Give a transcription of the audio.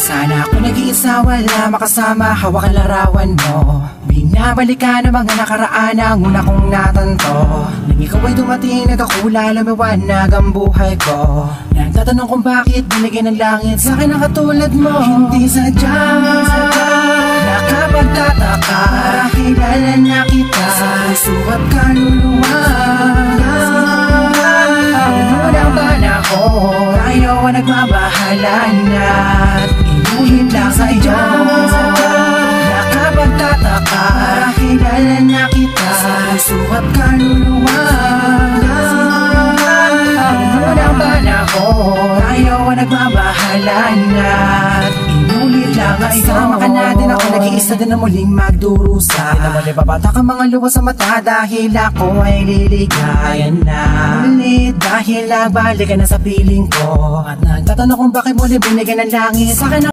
Sana ako nag-iisa, wala makasama, hawak ang larawan mo. Binabalikan ang mga nakaraan ang una kong natanto. Nang ikaw ay dumating, nagkakula, lumiwanag ang buhay ko. Nagtatanong kung bakit binigyan ng langit sa akin ang katulad mo. Hindi sadya, nakapagtataka, kilala na kita sa puso at kaluluwa. Unang panahon, tayo ang nagmabahalan at inuhin lang sa iyo. Nakapagtataka, kilala na kita sa puso at kaluluwa. Unang panahon, tayo ang nagmabahalan at inulit lang sa iyo. Isama ka natin, ako nag-iisa din na muling magdurusa. Di naman ibabata ka mga luha sa mata dahil ako ay liligayan na ulit. Dahil nagbalik ka na sa piling ko at nagtatanong kung bakit mo binigyan ng langit sa akin.